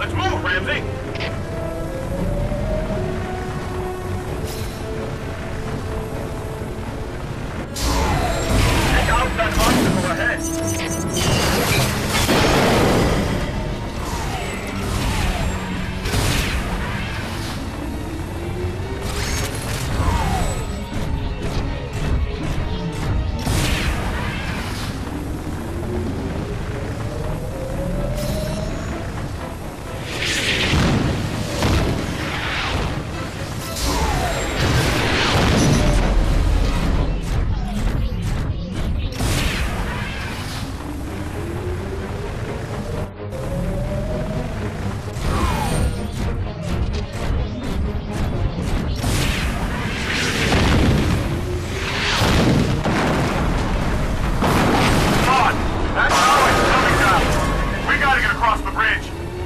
Let's move, Ramsey! Take out that obstacle ahead!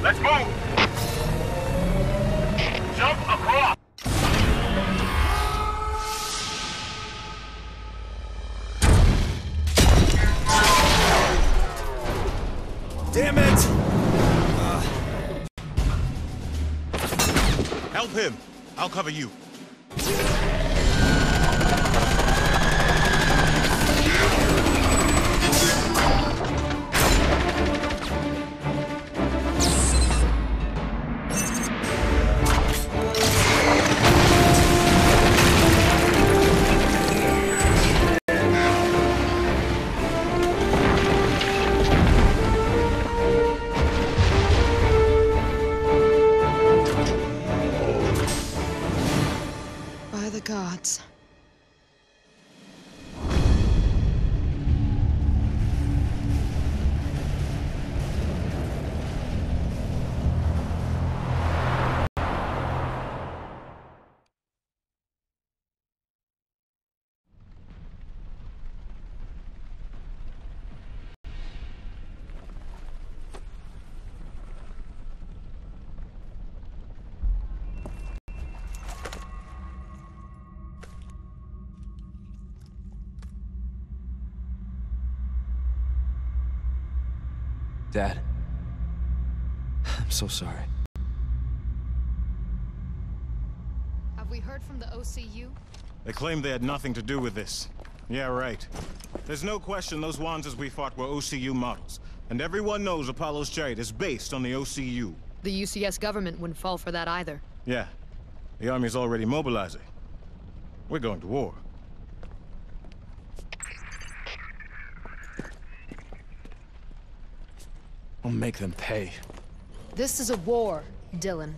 Let's move! Jump across! Damn it! Help him! I'll cover you. Gods. Dad, I'm so sorry. Have we heard from the OCU? They claimed they had nothing to do with this. Yeah, right. There's no question those Wanzers we fought were OCU models. And everyone knows Apollo's chariot is based on the OCU. The UCS government wouldn't fall for that either. Yeah. The army's already mobilizing. We're going to war. We'll make them pay. This is a war, Dylan.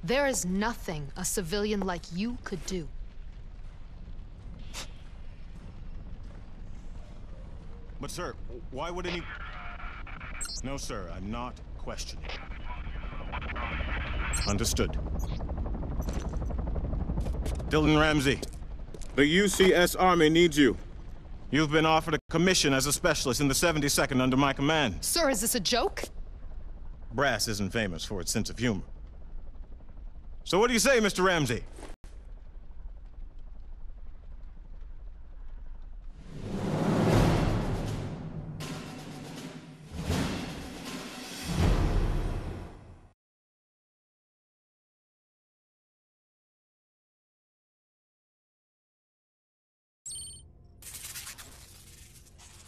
There is nothing a civilian like you could do. But sir, why would any... No, sir, I'm not questioning. Understood. Dylan Ramsey, the UCS Army needs you. You've been offered a commission as a specialist in the 72nd under my command. Sir, is this a joke? Brass isn't famous for its sense of humor. So what do you say, Mr. Ramsey?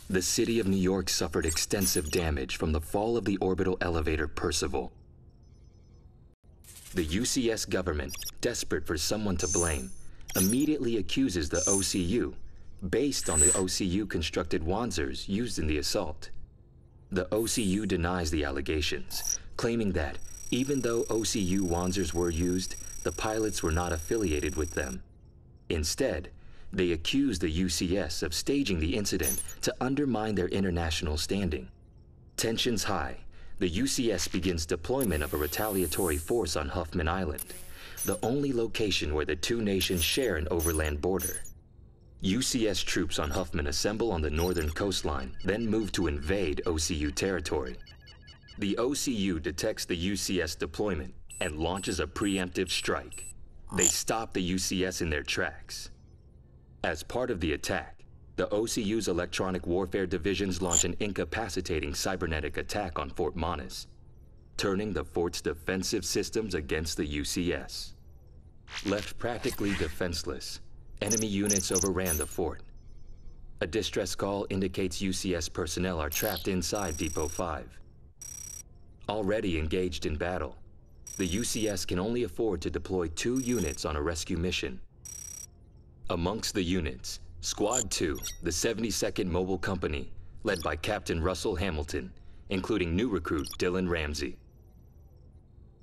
The city of New York suffered extensive damage from the fall of the orbital elevator Percival. The UCS government, desperate for someone to blame, immediately accuses the OCU, based on the OCU-constructed Wanzers used in the assault. The OCU denies the allegations, claiming that, even though OCU Wanzers were used, the pilots were not affiliated with them. Instead, they accuse the UCS of staging the incident to undermine their international standing. Tensions high, the UCS begins deployment of a retaliatory force on Huffman Island, the only location where the two nations share an overland border. UCS troops on Huffman assemble on the northern coastline, then move to invade OCU territory. The OCU detects the UCS deployment and launches a preemptive strike. They stop the UCS in their tracks. As part of the attack, the OCU's electronic warfare divisions launch an incapacitating cybernetic attack on Fort Monis. turning the fort's defensive systems against the UCS. Left practically defenseless, enemy units overran the fort. A distress call indicates UCS personnel are trapped inside Depot 5. Already engaged in battle, the UCS can only afford to deploy 2 units on a rescue mission. Amongst the units, Squad 2, the 72nd Mobile Company, led by Captain Russell Hamilton, including new recruit Dylan Ramsey.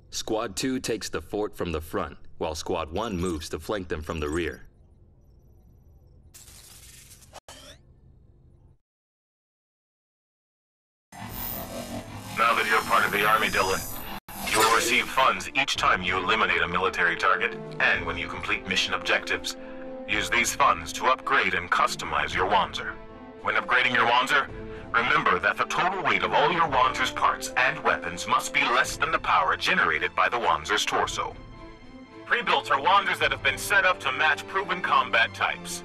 Squad 2 takes the fort from the front, while Squad 1 moves to flank them from the rear. Now that you're part of the Army, Dylan, you will receive funds each time you eliminate a military target, and when you complete mission objectives. Use these funds to upgrade and customize your Wanzer. When upgrading your Wanzer, remember that the total weight of all your Wanzer's parts and weapons must be less than the power generated by the Wanzer's torso. Pre-builts are Wanzers that have been set up to match proven combat types.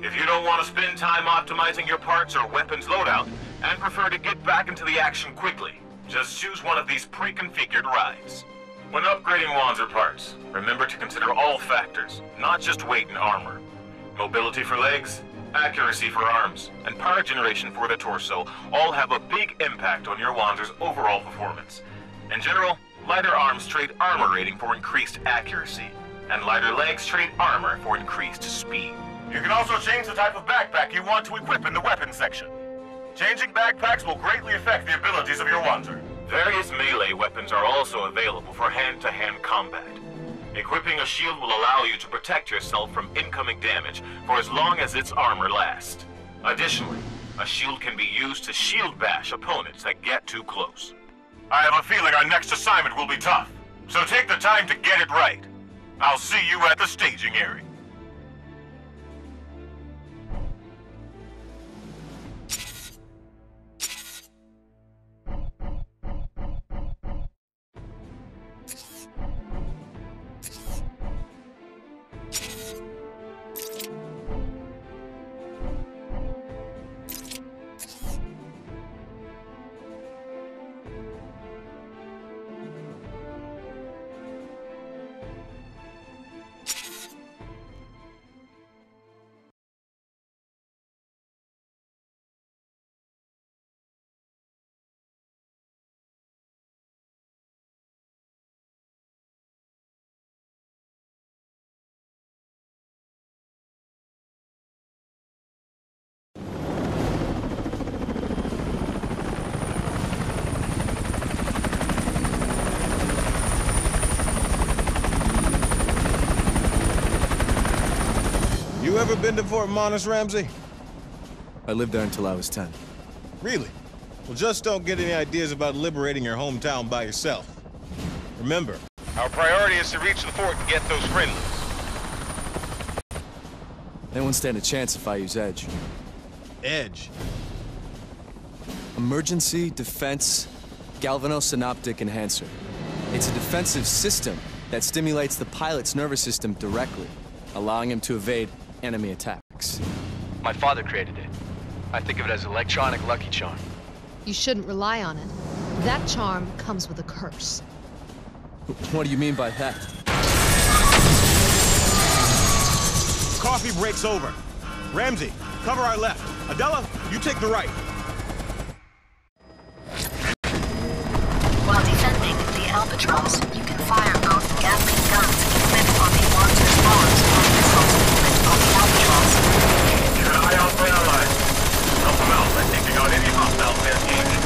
If you don't want to spend time optimizing your parts or weapons loadout, and prefer to get back into the action quickly, just choose one of these pre-configured rides. When upgrading Wanzer parts, remember to consider all factors, not just weight and armor. Mobility for legs, accuracy for arms, and power generation for the torso all have a big impact on your Wanzer's overall performance. In general, lighter arms trade armor rating for increased accuracy, and lighter legs trade armor for increased speed. You can also change the type of backpack you want to equip in the weapons section. Changing backpacks will greatly affect the abilities of your Wanzer. Various melee weapons are also available for hand-to-hand combat. Equipping a shield will allow you to protect yourself from incoming damage for as long as its armor lasts. Additionally, a shield can be used to shield bash opponents that get too close. I have a feeling our next assignment will be tough, so take the time to get it right. I'll see you at the staging area. You ever been to Fort Monmouth, Ramsey? I lived there until I was 10. Really? Well, just don't get any ideas about liberating your hometown by yourself. Remember, our priority is to reach the fort and get those friendlies. They won't stand a chance if I use Edge. Edge? Emergency Defense Galvanosynaptic Enhancer. It's a defensive system that stimulates the pilot's nervous system directly, allowing him to evade enemy attacks. My father created it. I think of it as electronic lucky charm. You shouldn't rely on it. That charm comes with a curse. What do you mean by that? Coffee breaks over. Ramsey, cover our left. Adela, you take the right. While defending the Albatross, you can fire both Gamplay guns equipped on the Wanzer's bombs or missiles equipped on the Albatross. Keep an eye out for allies. Help them out by taking out any hostiles they engage.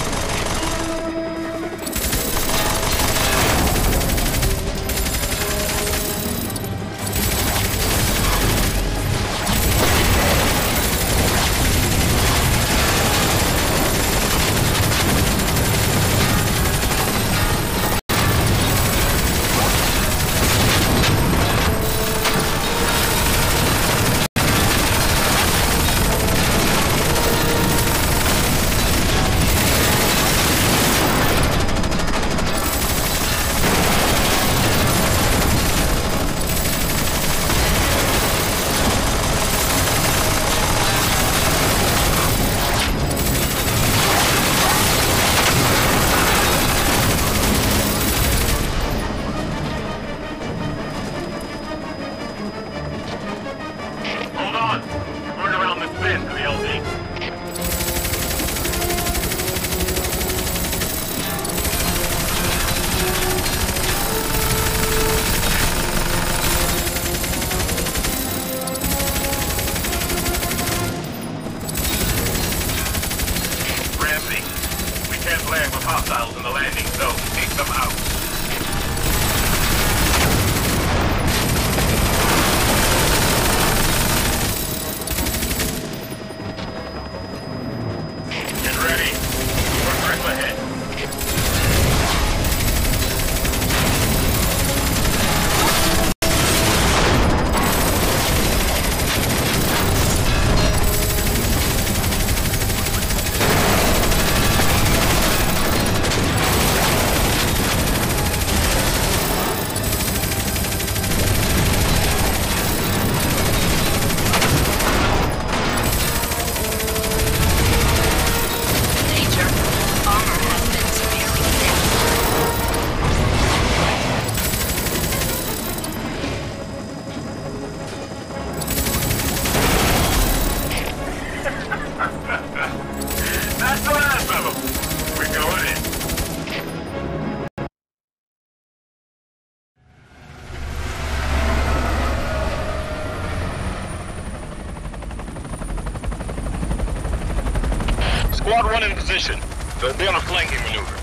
Squad 1 in position. They'll be on a flanking maneuver.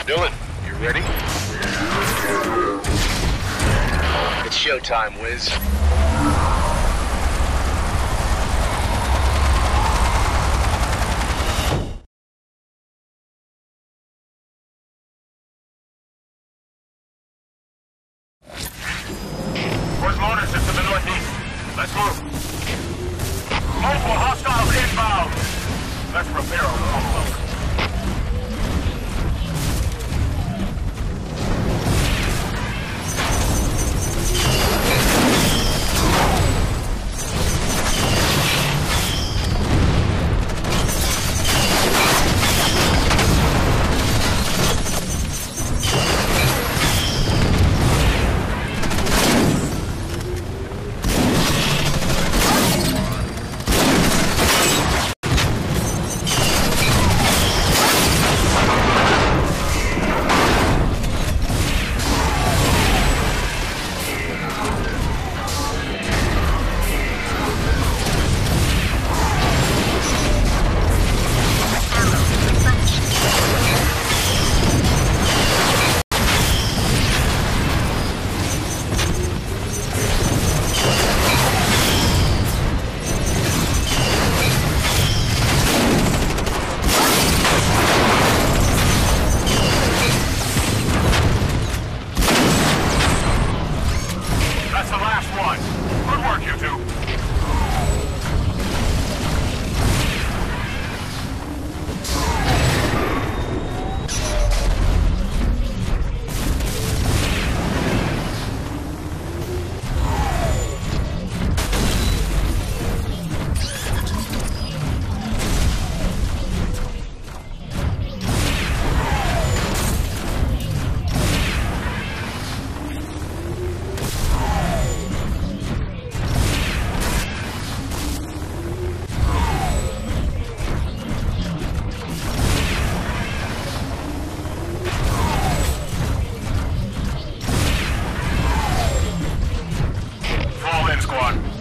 Dylan, you ready? It's showtime, Wiz. Force motors to the northeast. Let's move. Multiple hostiles inbound. Let's prepare our pump. Squad.